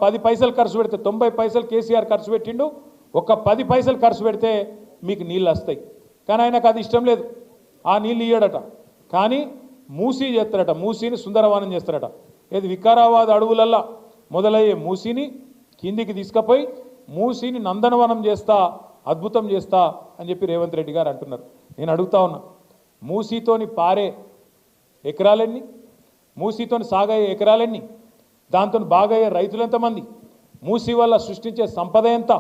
10 పైసలు ఖర్చు పెడితే 90 పైసలు కేసీఆర్ ఖర్చు పెట్టిండు, ఒక 10 పైసలు ఖర్చు పెడితే మీకు నీళ్ళు వస్తాయి. కానీ ఆయనకు అది ఇష్టం లేదు, ఆ నీళ్ళు ఇయ్యడట. కానీ మూసీ చేస్తారట, మూసీని సుందరవనం చేస్తారట. ఏది వికారాబాద్ అడవులల్లా మొదలయ్యే మూసీని కిందికి తీసుకుపోయి మూసీని నందనవనం చేస్తా, అద్భుతం చేస్తా అని చెప్పి రేవంత్ రెడ్డి గారు అంటున్నారు. నేను అడుగుతా ఉన్నా, మూసీతోని పారే ఎకరాలెన్ని, మూసీతోని సాగయ్యే ఎకరాలెన్ని, దాంతో బాగయ్యే రైతులు ఎంతమంది, మూసీ వల్ల సృష్టించే సంపద ఎంత,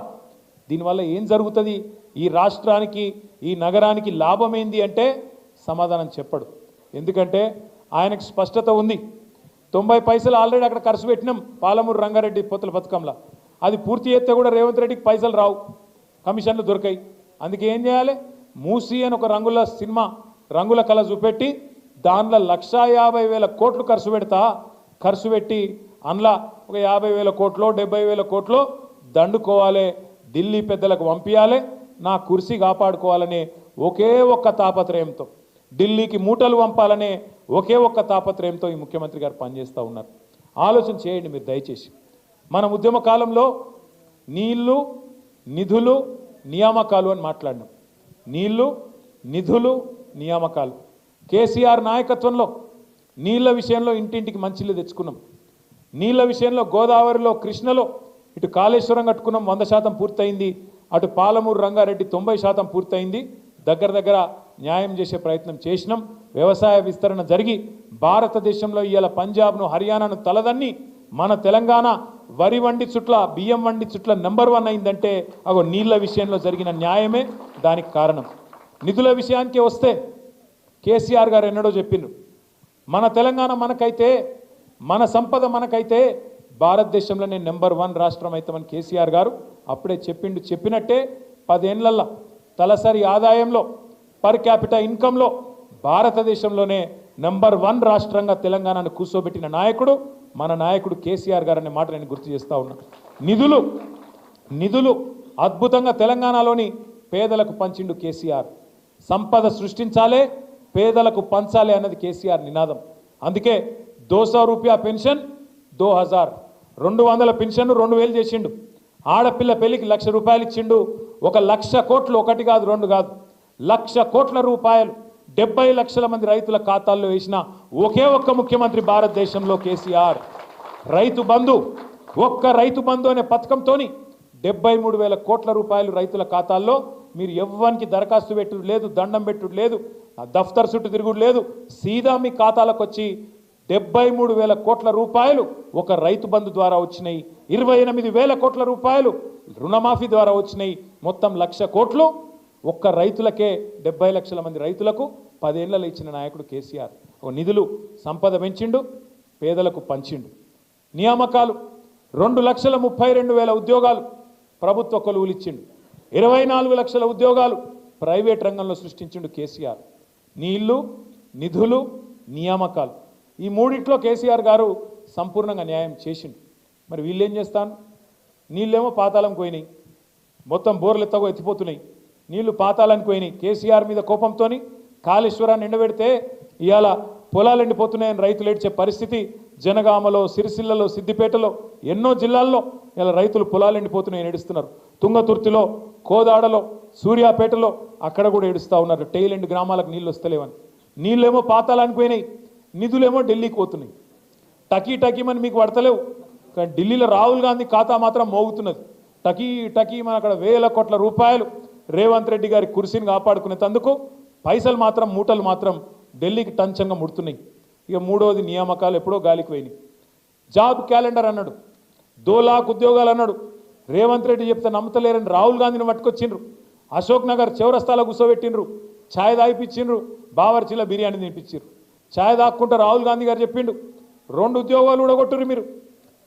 దీనివల్ల ఏం జరుగుతుంది, ఈ రాష్ట్రానికి ఈ నగరానికి లాభం ఏంది అంటే సమాధానం చెప్పడు. ఎందుకంటే ఆయనకు స్పష్టత ఉంది. 90 పైసలు ఆల్రెడీ అక్కడ ఖర్చు పెట్టినాం పాలమూరు రంగారెడ్డి పొత్తుల పథకంలో. అది పూర్తి చేస్తే కూడా రేవంత్ రెడ్డికి పైసలు రావు, కమిషన్లు దొరకాయి. అందుకే ఏం చేయాలి, మూసీ అని ఒక రంగుల సినిమా రంగుల కళ చూపెట్టి దానిలో 1,50,000 కోట్లు ఖర్చు పెట్టి అందులో ఒక 50,000 కోట్లో 70,000 కోట్లో దండుకోవాలి, ఢిల్లీ పెద్దలకు పంపించాలి, నా కుర్సీ కాపాడుకోవాలనే ఒకే ఒక్క తాపత్రయంతో, ఢిల్లీకి మూటలు పంపాలనే ఒకే ఒక్క తాపత్రయంతో ఈ ముఖ్యమంత్రి గారు పనిచేస్తూ ఉన్నారు. ఆలోచన చేయండి మీరు దయచేసి. మన ఉద్యమ కాలంలో నీళ్లు, నిధులు, నియామకాలు అని మాట్లాడినాం. నీళ్లు, నిధులు, నియామకాలు. కేసీఆర్ నాయకత్వంలో నీళ్ల విషయంలో ఇంటింటికి మంచిళ్ళు తెచ్చుకున్నాం. నీళ్ల విషయంలో గోదావరిలో, కృష్ణలో ఇటు కాళేశ్వరం కట్టుకున్నాం, 100% పూర్తయింది. అటు పాలమూరు రంగారెడ్డి 90% పూర్తయింది. దగ్గర న్యాయం చేసే ప్రయత్నం చేసినాం. వ్యవసాయ విస్తరణ జరిగి భారతదేశంలో ఇవాళ పంజాబ్ను, హర్యానాను తలదన్ని మన తెలంగాణ వరి వండి చుట్ల, బియ్యం వండి చుట్ల నెంబర్ 1 అయిందంటే అగో నీళ్ల విషయంలో జరిగిన న్యాయమే దానికి కారణం. నిధుల విషయానికి వస్తే కేసీఆర్ గారు ఎన్నడో చెప్పిండ్రు, మన తెలంగాణ మనకైతే, మన సంపద మనకైతే భారతదేశంలోనే నెంబర్ 1 రాష్ట్రం అవుతామని కేసీఆర్ గారు అప్పుడే చెప్పిండు. చెప్పినట్టే 10 ఏళ్లలో తలసరి ఆదాయంలో, పర్ క్యాపిటల్ ఇన్కంలో భారతదేశంలోనే నెంబర్ 1 రాష్ట్రంగా తెలంగాణను కూర్చోబెట్టిన నాయకుడు మన నాయకుడు కేసీఆర్ గారు అనే మాట నేను గుర్తు చేస్తూ ఉన్నా. నిధులు అద్భుతంగా తెలంగాణలోని పేదలకు పంచిండు కేసీఆర్. సంపద సృష్టించాలే, పేదలకు పంచాలి అన్నది కేసీఆర్ నినాదం. అందుకే 200 రూపాయ పెన్షన్ 2000, 200 పెన్షన్ 2000 చేసిండు. ఆడపిల్ల పెళ్లికి 1,00,000 రూపాయలు ఇచ్చిండు. 1,00,000 కోట్లు, ఒకటి కాదు రెండు కాదు, 1,00,000 కోట్ల రూపాయలు 70 లక్షల మంది రైతుల ఖాతాల్లో వేసిన ఒకే ఒక్క ముఖ్యమంత్రి భారతదేశంలో కేసీఆర్. రైతు బంధు, ఒక్క రైతు బంధు అనే పథకంతో 73,000 కోట్ల రూపాయలు రైతుల ఖాతాల్లో. మీరు ఎవ్వరికి దరఖాస్తు పెట్టుడు లేదు, దండం పెట్టుడు లేదు, దఫ్తర్ చుట్టూ తిరుగుడు లేదు, సీదా మీ ఖాతాలకు వచ్చి 73,000 కోట్ల రూపాయలు ఒక రైతు బంధు ద్వారా వచ్చినాయి. 28,000 కోట్ల రూపాయలు రుణమాఫీ ద్వారా వచ్చినాయి. మొత్తం 1,00,000 కోట్లు ఒక్క రైతులకే, 70 లక్షల మంది రైతులకు 10 ఏళ్లలో ఇచ్చిన నాయకుడు కేసీఆర్. నిధులు, సంపద పెంచిండు, పేదలకు పంచిండు. నియామకాలు 2,32,000 ఉద్యోగాలు ప్రభుత్వ కొలువులు ఇచ్చిండు. 24 లక్షల ఉద్యోగాలు ప్రైవేట్ రంగంలో సృష్టించిండు కేసీఆర్. నీళ్లు, నిధులు, నియామకాలు, ఈ మూడిట్లో కేసీఆర్ గారు సంపూర్ణంగా న్యాయం చేసిండు. మరి వీళ్ళేం చేస్తాను, నీళ్ళేమో పాతాళంకి పోయినాయి, మొత్తం బోర్లు ఎత్తిపోతున్నాయి, నీళ్లు పాతాళానికి పోయినాయి. కేసీఆర్ మీద కోపంతో కాళేశ్వరాన్ని ఎండబెడితే ఇవాళ పొలాలు ఎండిపోతున్నాయని రైతులు ఏడ్చే పరిస్థితి జనగామలో, సిరిసిల్లలో, సిద్దిపేటలో, ఎన్నో జిల్లాల్లో ఇలా రైతులు పొలాలు ఎండిపోతున్నాయని ఏడుస్తున్నారు. తుంగతుర్తిలో, కోదాడలో, సూర్యాపేటలో అక్కడ కూడా ఏడుస్తూ ఉన్నారు. టెయిల్ ఎండ్ గ్రామాలకు నీళ్ళు వస్తలేవని. నీళ్ళేమో పాతాళానికి పోయినాయి, నిధులేమో ఢిల్లీకి పోతున్నాయి. టకీమని మీకు పడతలేవు, కానీ ఢిల్లీలో రాహుల్ గాంధీ ఖాతా మాత్రం మోగుతున్నది. టకీమని అక్కడ 1,000 కోట్ల రూపాయలు రేవంత్ రెడ్డి గారి కుర్సీని కాపాడుకునేందుకు పైసలు మాత్రం, మూటలు మాత్రం ఢిల్లీకి టంచంగా ముడుతున్నాయి. ఇక మూడోది నియామకాలు ఎప్పుడో గాలికి పోయినాయి. జాబ్ క్యాలెండర్ అన్నాడు, 2 లాఖ్ ఉద్యోగాలు అన్నాడు. రేవంత్ రెడ్డి చెప్తే నమ్మతలేరని రాహుల్ గాంధీని పట్టుకొచ్చిండ్రు. అశోక్ నగర్ చౌరస్తాలో కూర్చోబెట్టిండ్రు, ఛాయ్ తాగిపించిండ్రు, బావర్చీలో బిర్యానీ తినిపించారు. ఛాయ్ తాక్కుంటే రాహుల్ గాంధీ గారు చెప్పిండు, 2 ఉద్యోగాలు ఊడగొట్టుర్రి మీరు,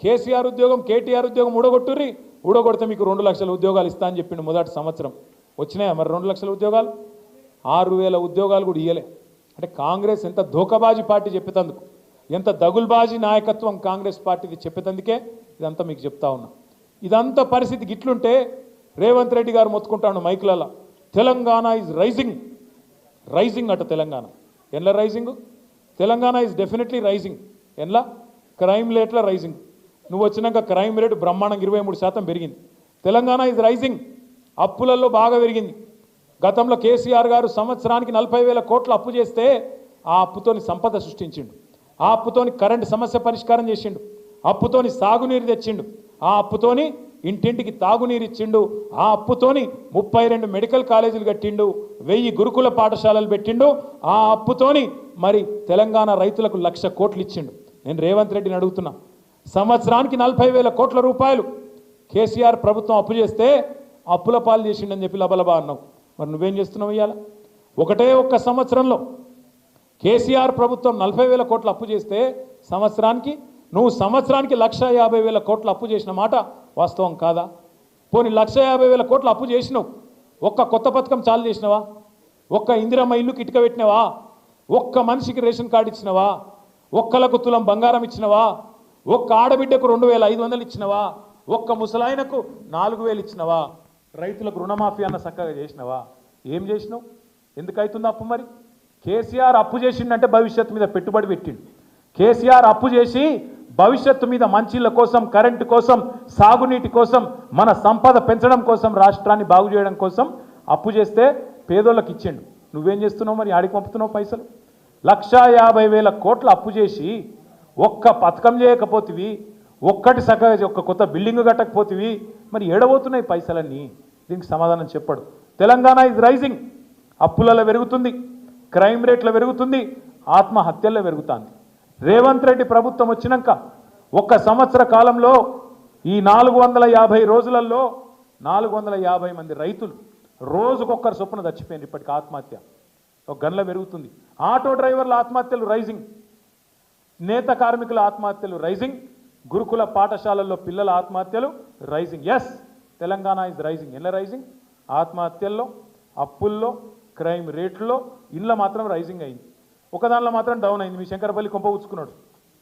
కేసీఆర్ ఉద్యోగం, కేటీఆర్ ఉద్యోగం ఊడగొడితే మీకు 2 లక్షల ఉద్యోగాలు ఇస్తా అని చెప్పిండు. మొదటి సంవత్సరం వచ్చినాయా మరి 2 లక్షల ఉద్యోగాలు? 6,000 ఉద్యోగాలు కూడా ఇయ్యలే. అంటే కాంగ్రెస్ ఎంత ధోకబాజీ పార్టీ చెప్పేందుకు, ఎంత దగుల్బాజీ నాయకత్వం కాంగ్రెస్ పార్టీది చెప్పేందుకే ఇదంతా మీకు చెప్తా ఉన్నా. ఇదంతా పరిస్థితి గిట్లుంటే రేవంత్ రెడ్డి గారు మొత్తుకుంటాడు మైకులలో, తెలంగాణ ఈజ్ రైజింగ్ అట. తెలంగాణ ఎన్లా rising? Telangana is definitely rising. ఎన్లా? క్రైమ్ రేట్ల రైజింగ్, నువ్వు వచ్చినాక క్రైమ్ రేటు బ్రహ్మాండంగా 23% పెరిగింది. Telangana is rising. అప్పులలో బాగా పెరిగింది. గతంలో కేసీఆర్ గారు సంవత్సరానికి 40,000 కోట్ల అప్పు చేస్తే ఆ అప్పుతోని సంపద సృష్టించిండు. ఆ అప్పుతోని కరెంటు సమస్య పరిష్కారం చేసిండు. అప్పుతోని సాగునీరు తెచ్చిండు. ఆ అప్పుతోని ఇంటింటికి తాగునీరు ఇచ్చిండు. ఆ అప్పుతోని 32 మెడికల్ కాలేజీలు కట్టిండు. 1000 గురుకుల పాఠశాలలు పెట్టిండు. ఆ అప్పుతోని మరి తెలంగాణ రైతులకు 1,00,000 కోట్లు ఇచ్చిండు. నేను రేవంత్ రెడ్డిని అడుగుతున్నా, సంవత్సరానికి 40,000 కోట్ల రూపాయలు కేసీఆర్ ప్రభుత్వం అప్పు చేస్తే అప్పుల పాలు చేసిండని చెప్పి లబలబా అన్నావు. మరి నువ్వేం చేస్తున్నావు ఇవాళ? ఒకటే ఒక్క సంవత్సరంలో కేసీఆర్ ప్రభుత్వం 40,000 కోట్ల అప్పు చేస్తే సంవత్సరానికి 1,50,000 కోట్ల అప్పు చేసిన మాట వాస్తవం కాదా? పోనీ 1,50,000 కోట్ల అప్పు చేసినావు, ఒక్క కొత్త పథకం చాలు చేసినవా? ఒక్క ఇందిరమ్మ ఇల్లుకి ఇటుక పెట్టినవా? ఒక్క మనిషికి రేషన్ కార్డు ఇచ్చినవా? ఒక్కలకు తులం బంగారం ఇచ్చినవా? ఒక్క ఆడబిడ్డకు 2,500 ఇచ్చినవా? ఒక్క ముసలాయనకు 4,000 ఇచ్చినవా? రైతులకు రుణమాఫీ అన్న చక్కగా చేసినవా? ఏం చేసినావు? ఎందుకైతుంది అప్పు? మరి కేసీఆర్ అప్పు చేసిండంటే భవిష్యత్తు మీద పెట్టుబడి పెట్టిండు. కేసీఆర్ అప్పు చేసి భవిష్యత్తు మీద మంచిళ్ళ కోసం, కరెంటు కోసం, సాగునీటి కోసం, మన సంపద పెంచడం కోసం, రాష్ట్రాన్ని బాగు చేయడం కోసం అప్పు చేస్తే పేదోళ్ళకి ఇచ్చిండు. నువ్వేం చేస్తున్నావు? మరి ఆడికి పంపుతున్నావు పైసలు? 1,50,000 కోట్ల అప్పు చేసి ఒక్క పథకం చేయకపోతివి, ఒక్కటి సగం ఒక్క కొత్త బిల్డింగ్ కట్టకపోతివి. మరి ఏడబోతున్నాయి పైసలన్నీ? దీనికి సమాధానం చెప్పడు. Telangana is rising. అప్పులలో పెరుగుతుంది, క్రైమ్ రేట్లో పెరుగుతుంది, ఆత్మహత్యల్లో పెరుగుతుంది. రేవంత్ రెడ్డి ప్రభుత్వం వచ్చినాక ఒక్క సంవత్సర కాలంలో ఈ 450 రోజులలో 450 మంది రైతులు రోజుకొక్కరు చొప్పున చచ్చిపోయింది. ఇప్పటికి ఆత్మహత్య ఒక గన్ల పెరుగుతుంది. ఆటో డ్రైవర్ల ఆత్మహత్యలు రైజింగ్, నేత కార్మికుల ఆత్మహత్యలు రైజింగ్, గురుకుల పాఠశాలల్లో పిల్లల ఆత్మహత్యలు rising. Yes, Telangana is rising. ఎలా రైజింగ్? ఆత్మహత్యల్లో, అప్పుల్లో, క్రైమ్ రేట్లో, ఇళ్ళ మాత్రం రైజింగ్ అయింది. ఒక దానిలో మాత్రం డౌన్ అయింది. మీ శంకరపల్లి కొంప ఉచ్చుకున్నాడు,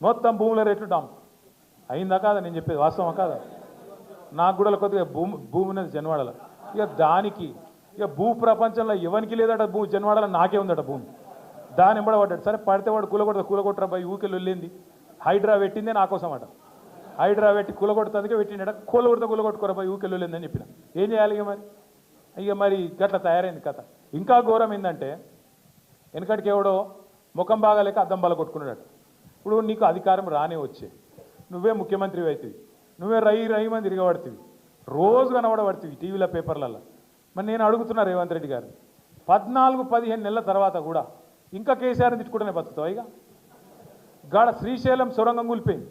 మొత్తం భూముల రేట్లు డౌన్ అయిందా కాదా? నేను చెప్పేది వాస్తవం కాదా? నాకు కూడా కొద్దిగా భూమి ఉన్నది జన్వాడల. ఇక దానికి ఇక భూ ప్రపంచంలో ఎవరికి లేదట భూ, జన్వాడల నాకే ఉందట భూమి. దాని ఎంబడ పడ్డాడు. సరే పడితే వాడు కూలగొట్టరా పోయి ఊకెళ్ళి వెళ్ళింది. హైడ్రా పెట్టిందే నా కోసం అట. హైడ్రా పెట్టి కూలగొడుతుందికే పెట్టిండట. కూలగొట్టుకోరా పోయి ఊకెళ్ళి వెళ్ళిందని చెప్పిన. ఏం చేయాలి ఇక మరి గట్లా తయారైంది కథ. ఇంకా ఘోరం ఏంటంటే వెనకటికి ఎవడో ముఖం బాగాలేక అద్దం బల కొట్టుకున్నాడు. ఇప్పుడు నీకు అధికారం రానే వచ్చే, నువ్వే ముఖ్యమంత్రి అవుతుంది, నువ్వే రై మంది తిరగబడుతుంది, రోజు కనబడబడుతుంది టీవీల పేపర్లలో. మరి నేను అడుగుతున్నా రేవంత్ రెడ్డి గారు, 14-15 నెలల తర్వాత కూడా ఇంకా కేసీఆర్ని తిట్టుకుంటూనే బతుకుతావు? ఇక గాడ శ్రీశైలం సొరంగం కూలిపోయింది.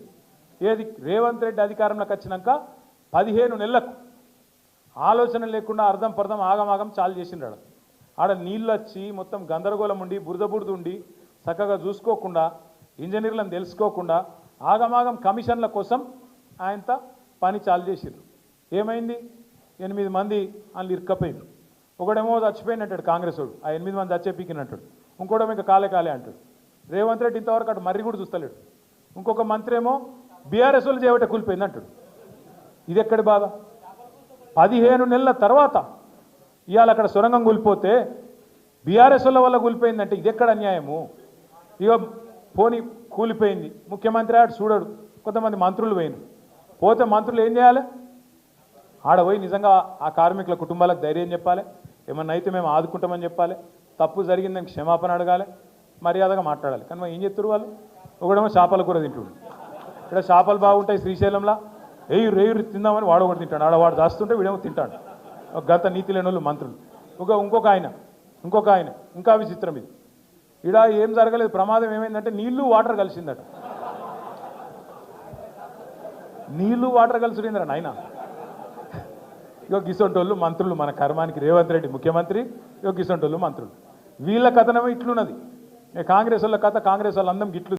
ఏది రేవంత్ రెడ్డి అధికారంలోకి వచ్చినాక 15 నెలలకు ఆలోచన లేకుండా అర్థం పర్థం ఆగమాగం చాలు చేసిండ్రాడు. ఆడ నీళ్ళు వచ్చి మొత్తం గందరగోళం ఉండి బురద ఉండి చక్కగా చూసుకోకుండా, ఇంజనీర్లను తెలుసుకోకుండా ఆగమాగం కమిషన్ల కోసం ఆయనతో పని చాలు చేసిండ్రు. ఏమైంది? 8 మంది వాళ్ళు ఇరుక్కపోయిండ్రు. ఒకడేమో చచ్చిపోయినట్టాడు కాంగ్రెస్ వాడు, ఆ 8 మంది చచ్చే పీకినట్టాడు. ఇంకోటేమో ఇంకా కాలే అంటాడు. రేవంత్ రెడ్డి ఇంతవరకు అటు మర్రి కూడా చూస్తలేడు. ఇంకొక మంత్రి ఏమో బీఆర్ఎస్ వాళ్ళు చేయబట్టే కూలిపోయింది అంటాడు. ఇది ఎక్కడి బాధ? 15 నెలల తర్వాత ఇవాళ అక్కడ సొరంగం కూలిపోతే బీఆర్ఎస్ వల్ల కూలిపోయిందంటే ఇది ఎక్కడ అన్యాయము? ఇక పోనీ కూలిపోయింది, ముఖ్యమంత్రి ఆడు చూడడు, కొంతమంది మంత్రులు పోయినారు. పోతే మంత్రులు ఏం చేయాలి? ఆడ పోయి నిజంగా ఆ కార్మికుల కుటుంబాలకు ధైర్యం చెప్పాలి, ఏమన్నా అయితే మేము ఆదుకుంటామని చెప్పాలి, తప్పు జరిగిందని క్షమాపణ అడగాలి, మర్యాదగా మాట్లాడాలి. కానీ మరి ఏం చెప్తారు వాళ్ళు? ఒకడేమో చేపల కూర తింటుడు. ఇక్కడ చేపలు బాగుంటాయి శ్రీశైలంలో, రేయురు తిందామని వాడు ఒకటి తింటాడు. ఆడవాడు దాస్తుంటే వీడేమో తింటాడు. గత నీతి లేని వాళ్ళు మంత్రులు. ఇంకొక ఆయన ఇంకా విచిత్రం ఇది. ఇడా ఏం జరగలేదు, ప్రమాదం ఏమైందంటే నీళ్లు వాటర్ కలిసిందట. నీళ్లు వాటర్ కలిసిందిరా నాయన. గిసొంటోళ్ళు మంత్రులు, మన కర్మానికి రేవంత్ రెడ్డి ముఖ్యమంత్రి, గిసొంటోళ్ళు మంత్రులు. వీళ్ళ కథనమే ఇట్లున్నది. కాంగ్రెస్ వాళ్ళ కథ, కాంగ్రెస్ వాళ్ళందరం గిట్లు